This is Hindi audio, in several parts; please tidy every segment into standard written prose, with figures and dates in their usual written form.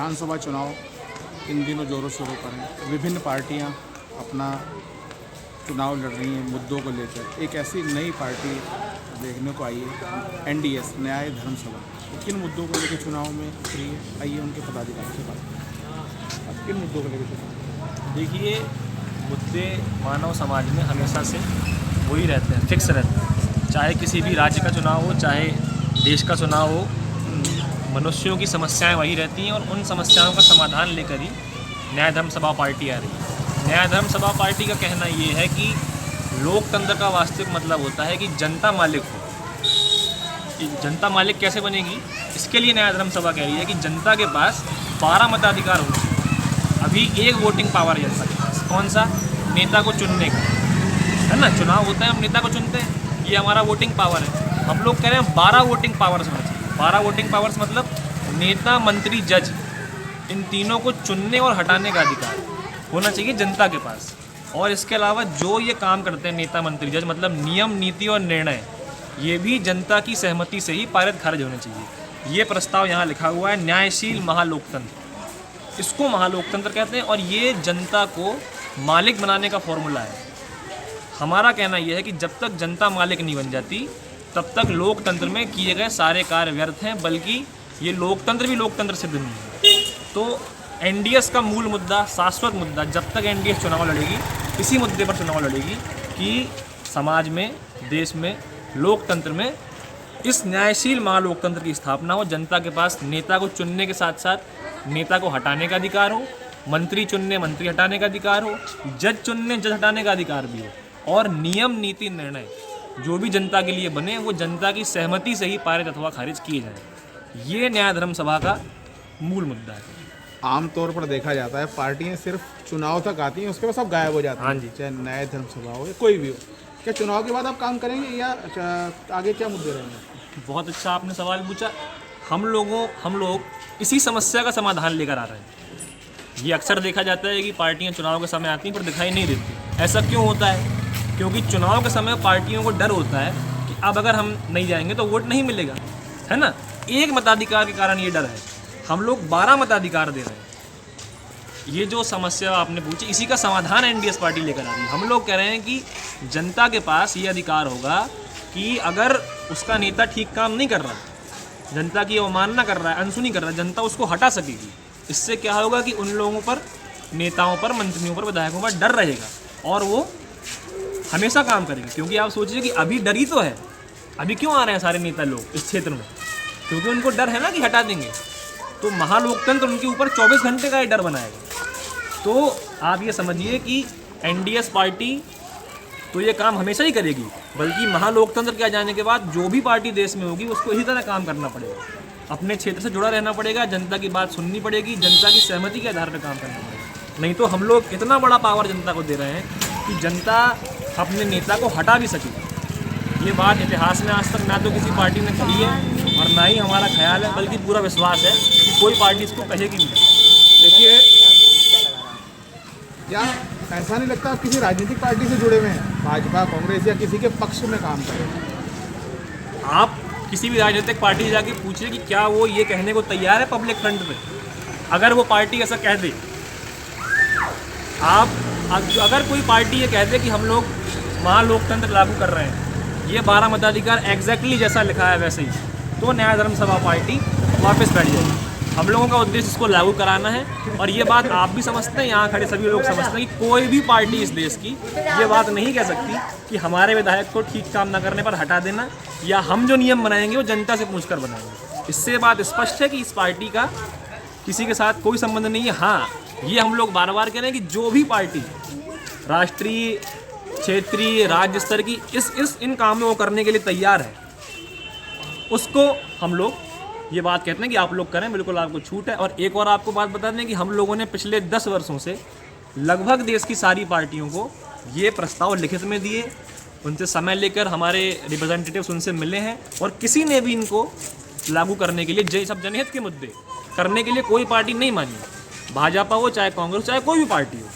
विधानसभा चुनाव इन दिनों जोरों शोरों पर हैं। विभिन्न पार्टियां अपना चुनाव लड़ रही हैं मुद्दों को लेकर। एक ऐसी नई पार्टी देखने को आई है, एनडीएस न्याय धर्म सभा। किन मुद्दों को लेकर चुनाव में उतरी है, आइए उनके पदाधिकारी से बात करें। अब किन मुद्दों को लेकर चुनाव? देखिए, मुद्दे मानव समाज में हमेशा से वही रहते हैं, फिक्स रहते हैं। चाहे किसी भी राज्य का चुनाव हो, चाहे देश का चुनाव हो, मनुष्यों की समस्याएं वही रहती हैं और उन समस्याओं का समाधान लेकर ही न्याय धर्म सभा पार्टी आ रही है। न्याय धर्म सभा पार्टी का कहना ये है कि लोकतंत्र का वास्तविक मतलब होता है कि जनता मालिक हो। जनता मालिक कैसे बनेगी, इसके लिए न्याय धर्म सभा कह रही है कि जनता के पास 12 मताधिकार होने चाहिए। अभी एक वोटिंग पावर है जनता के पास, कौन सा? नेता को चुनने का, है ना। चुनाव होता है, हम नेता को चुनते हैं, ये हमारा वोटिंग पावर है। हम लोग कह रहे हैं 12 वोटिंग पावर्स होना चाहिए। 12 वोटिंग पावर्स मतलब नेता, मंत्री, जज, इन तीनों को चुनने और हटाने का अधिकार होना चाहिए जनता के पास। और इसके अलावा जो ये काम करते हैं नेता, मंत्री, जज, मतलब नियम, नीति और निर्णय, ये भी जनता की सहमति से ही पारित खारिज होने चाहिए। ये प्रस्ताव यहाँ लिखा हुआ है, न्यायशील महालोकतंत्र। इसको महालोकतंत्र कहते हैं और ये जनता को मालिक बनाने का फॉर्मूला है। हमारा कहना यह है कि जब तक जनता मालिक नहीं बन जाती तब तक लोकतंत्र में किए गए सारे कार्य व्यर्थ हैं, बल्कि ये लोकतंत्र भी लोकतंत्र सिद्ध नहीं है। तो एनडीएस का मूल मुद्दा, शाश्वत मुद्दा, जब तक एनडीएस चुनाव लड़ेगी, इसी मुद्दे पर चुनाव लड़ेगी कि समाज में, देश में, लोकतंत्र में इस न्यायशील महालोकतंत्र की स्थापना हो। जनता के पास नेता को चुनने के साथ साथ नेता को हटाने का अधिकार हो, मंत्री चुनने, मंत्री हटाने का अधिकार हो, जज चुनने, जज हटाने का अधिकार भी हो, और नियम, नीति, निर्णय जो भी जनता के लिए बने वो जनता की सहमति से ही पारित अथवा खारिज किए जाए। ये न्याय धर्म सभा का मूल मुद्दा है। आमतौर पर देखा जाता है पार्टियां सिर्फ चुनाव तक आती हैं, उसके बाद सब गायब हो जाती हैं। हाँ जी। चाहे न्याय धर्म सभा हो या कोई भी हो, क्या चुनाव के बाद आप काम करेंगे या आगे क्या मुद्दे रहेंगे? बहुत अच्छा आपने सवाल पूछा। हम लोग इसी समस्या का समाधान लेकर आ रहे हैं। ये अक्सर देखा जाता है कि पार्टियां चुनाव के समय आती हैं पर दिखाई नहीं देती। ऐसा क्यों होता है? क्योंकि चुनाव के समय पार्टियों को डर होता है कि अब अगर हम नहीं जाएंगे तो वोट नहीं मिलेगा, है ना। एक मताधिकार के कारण ये डर है। हम लोग 12 मताधिकार दे रहे हैं। ये जो समस्या आपने पूछी, इसी का समाधान एनडीएस पार्टी लेकर आ रही है। हम लोग कह रहे हैं कि जनता के पास ये अधिकार होगा कि अगर उसका नेता ठीक काम नहीं कर रहा, जनता की अवमानना कर रहा है, अनसुनी कर रहा है, जनता उसको हटा सकेगी। इससे क्या होगा कि उन लोगों पर, नेताओं पर, मंत्रियों पर, विधायकों पर डर रहेगा और वो हमेशा काम करेंगे। क्योंकि आप सोचिए कि अभी डर ही तो है। अभी क्यों आ रहे हैं सारे नेता लोग इस क्षेत्र में? क्योंकि उनको डर है ना कि हटा देंगे। तो महालोकतंत्र उनके ऊपर 24 घंटे का ये डर बनाएगा। तो आप ये समझिए कि एनडीएस पार्टी तो ये काम हमेशा ही करेगी, बल्कि महालोकतंत्र के आ जाने के बाद जो भी पार्टी देश में होगी उसको इसी तरह काम करना पड़ेगा। अपने क्षेत्र से जुड़ा रहना पड़ेगा, जनता की बात सुननी पड़ेगी, जनता की सहमति के आधार पर काम करना पड़ेगा। नहीं तो हम लोग इतना बड़ा पावर जनता को दे रहे हैं कि जनता अपने नेता को हटा भी सकेगी। ये बात इतिहास में आज तक ना तो किसी पार्टी ने कही है और ना ही हमारा ख्याल है, बल्कि पूरा विश्वास है कि कोई पार्टी इसको कहेगी भी नहीं। देखिए, क्या ऐसा नहीं लगता आप किसी राजनीतिक पार्टी से जुड़े हुए हैं, भाजपा, कांग्रेस या किसी के पक्ष में काम करें? आप किसी भी राजनीतिक पार्टी से जाके पूछिए कि क्या वो ये कहने को तैयार है पब्लिक फ्रंट पे। अगर वो पार्टी ऐसा कह दे, अगर कोई पार्टी ये कह दे कि हम लोग महालोकतंत्र लागू कर रहे हैं, ये 12 मताधिकार एग्जैक्टली जैसा लिखा है वैसे ही, तो न्याय धर्म सभा पार्टी वापस बैठ जाएगी। हम लोगों का उद्देश्य इसको लागू कराना है। और ये बात आप भी समझते हैं, यहाँ खड़े सभी लोग समझते हैं कि कोई भी पार्टी इस देश की ये बात नहीं कह सकती कि हमारे विधायक को ठीक काम ना करने पर हटा देना, या हम जो नियम बनाएंगे वो जनता से पूछकर बनाएंगे। इससे बात स्पष्ट है कि इस पार्टी का किसी के साथ कोई संबंध नहीं है। हाँ, ये हम लोग बार बार कह रहे हैं कि जो भी पार्टी राष्ट्रीय, क्षेत्रीय, राज्य स्तर की इन कामों को करने के लिए तैयार है, उसको हम लोग ये बात कहते हैं कि आप लोग करें, बिल्कुल आपको छूट है। और एक और आपको बात बता दें कि हम लोगों ने पिछले 10 वर्षों से लगभग देश की सारी पार्टियों को ये प्रस्ताव लिखित में दिए, उनसे समय लेकर हमारे रिप्रेजेंटेटिव्स उनसे मिले हैं, और किसी ने भी इनको लागू करने के लिए, सब जनहित के मुद्दे करने के लिए कोई पार्टी नहीं मानी। भाजपा हो, चाहे कांग्रेस, चाहे कोई भी पार्टी हो,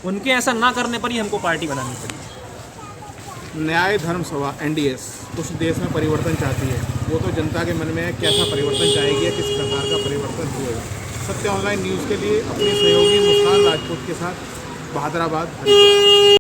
उनके ऐसा ना करने पर ही हमको पार्टी बनानी पड़ी। न्याय धर्म सभा एनडीएस कुछ देश में परिवर्तन चाहती है, वो तो जनता के मन में है, कैसा परिवर्तन चाहेगी या किस प्रकार का परिवर्तन हुएगा? सत्य ऑनलाइन न्यूज़ के लिए अपने सहयोगी मुस्कान राजपूत के साथ बहादुराबाद हरिद्वार।